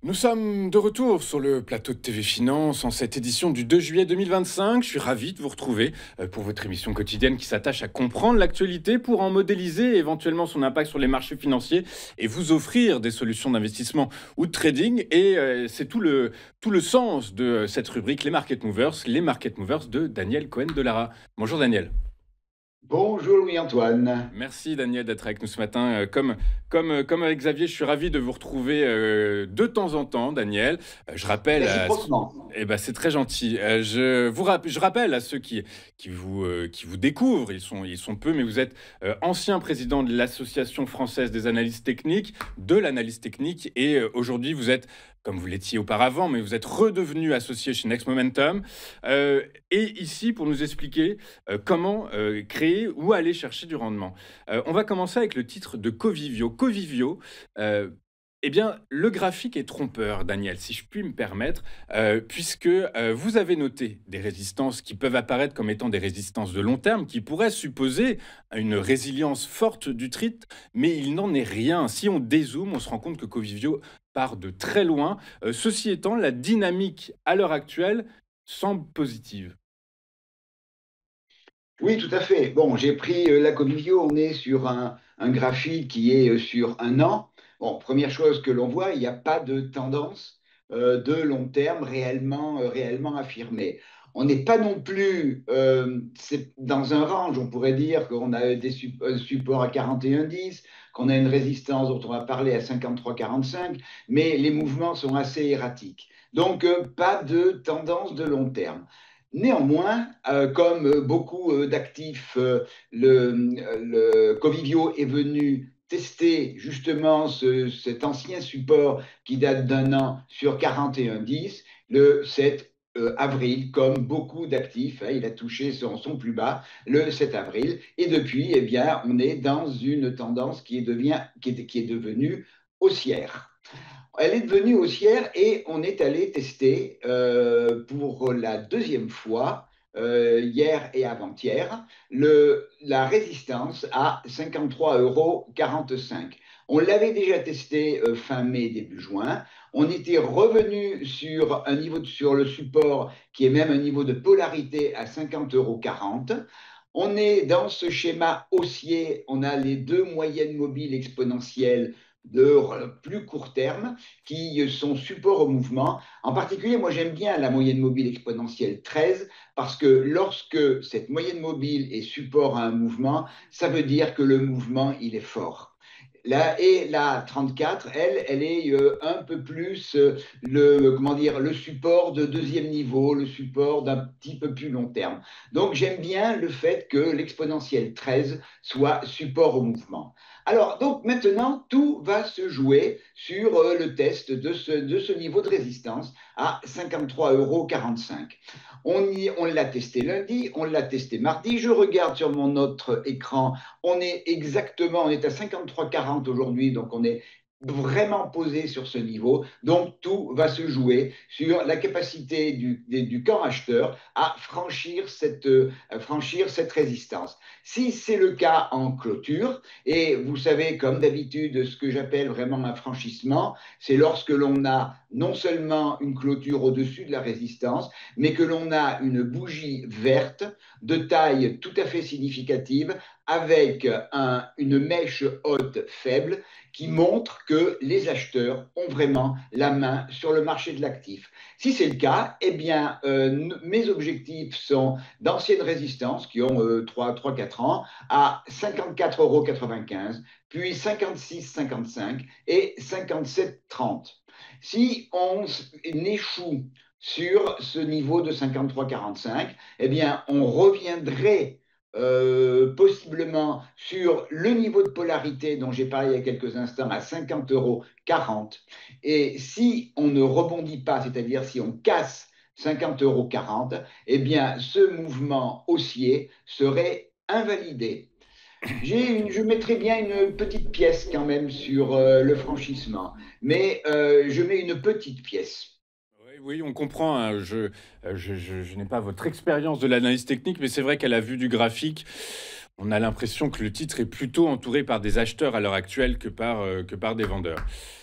Nous sommes de retour sur le plateau de TV Finance en cette édition du 2 juillet 2025. Je suis ravi de vous retrouver pour votre émission quotidienne qui s'attache à comprendre l'actualité pour en modéliser éventuellement son impact sur les marchés financiers et vous offrir des solutions d'investissement ou de trading. Et c'est tout le sens de cette rubrique Les Market Movers de Daniel Cohen-Delara. Bonjour Daniel. Bonjour Louis-Antoine. Merci Daniel d'être avec nous ce matin. Comme avec Xavier, je suis ravi de vous retrouver de temps en temps, Daniel. Je rappelle Réciproquement. eh ben, c'est très gentil. Je rappelle à ceux qui vous découvrent, ils sont peu, mais vous êtes ancien président de l'Association française des analystes techniques, de l'analyse technique, et aujourd'hui vous êtes, comme vous l'étiez auparavant, mais vous êtes redevenu associé chez Next Momentum, et ici pour nous expliquer comment créer ou aller chercher du rendement. On va commencer avec le titre de Covivio. Covivio, eh bien, le graphique est trompeur, Daniel, si je puis me permettre, puisque vous avez noté des résistances qui peuvent apparaître comme étant des résistances de long terme, qui pourraient supposer une résilience forte du titre, mais il n'en est rien. Si on dézoome, on se rend compte que Covivio part de très loin. Ceci étant, la dynamique à l'heure actuelle semble positive. Oui, tout à fait. Bon, j'ai pris la Covivio, on est sur un graphique qui est sur un an. Bon, première chose que l'on voit, il n'y a pas de tendance de long terme réellement affirmée. On n'est pas non plus c'est dans un range, on pourrait dire qu'on a un support à 41,10, qu'on a une résistance dont on va parler à 53,45, mais les mouvements sont assez erratiques. Donc, pas de tendance de long terme. Néanmoins, comme beaucoup d'actifs, le Covivio est venu tester justement cet ancien support qui date d'un an sur 41,10 le 7 avril, comme beaucoup d'actifs, hein, il a touché son plus bas le 7 avril, et depuis, eh bien, on est dans une tendance qui est devenue haussière. Elle est devenue haussière et on est allé tester pour la deuxième fois, hier et avant-hier, la résistance à 53,45 €. On l'avait déjà testé fin mai, début juin. On était revenu sur un niveau sur le support qui est même un niveau de polarité à 50,40 €. On est dans ce schéma haussier, on a les deux moyennes mobiles exponentielles de plus court terme qui sont support au mouvement. En particulier, moi j'aime bien la moyenne mobile exponentielle 13 parce que lorsque cette moyenne mobile est support à un mouvement, ça veut dire que le mouvement il est fort. Et la 34, elle est un peu plus comment dire, le support de deuxième niveau, le support d'un petit peu plus long terme. Donc j'aime bien le fait que l'exponentielle 13 soit support au mouvement. Alors, donc maintenant, tout va se jouer sur le test de ce niveau de résistance à 53,45 €. On l'a testé lundi, on l'a testé mardi. Je regarde sur mon autre écran, on est à 53,40 aujourd'hui, donc on est vraiment posé sur ce niveau. Donc tout va se jouer sur la capacité du camp acheteur à franchir cette résistance. Si c'est le cas en clôture, et vous savez, comme d'habitude, ce que j'appelle vraiment un franchissement, c'est lorsque l'on a non seulement une clôture au-dessus de la résistance, mais que l'on a une bougie verte de taille tout à fait significative avec une mèche haute faible qui montre que les acheteurs ont vraiment la main sur le marché de l'actif. Si c'est le cas, eh bien, mes objectifs sont d'anciennes résistances qui ont 3-4 ans à 54,95 €, puis 56,55 et 57,30. Si on échoue sur ce niveau de 53,45, eh bien, on reviendrait possiblement sur le niveau de polarité dont j'ai parlé il y a quelques instants à 50,40 €. Et si on ne rebondit pas, c'est-à-dire si on casse 50,40 €, eh bien, ce mouvement haussier serait invalidé. Je mettrais bien une petite pièce quand même sur le franchissement, mais je mets une petite pièce. Oui, oui, on comprend, hein. Je n'ai pas votre expérience de l'analyse technique, mais c'est vrai qu'à la vue du graphique, on a l'impression que le titre est plutôt entouré par des acheteurs à l'heure actuelle que par des vendeurs.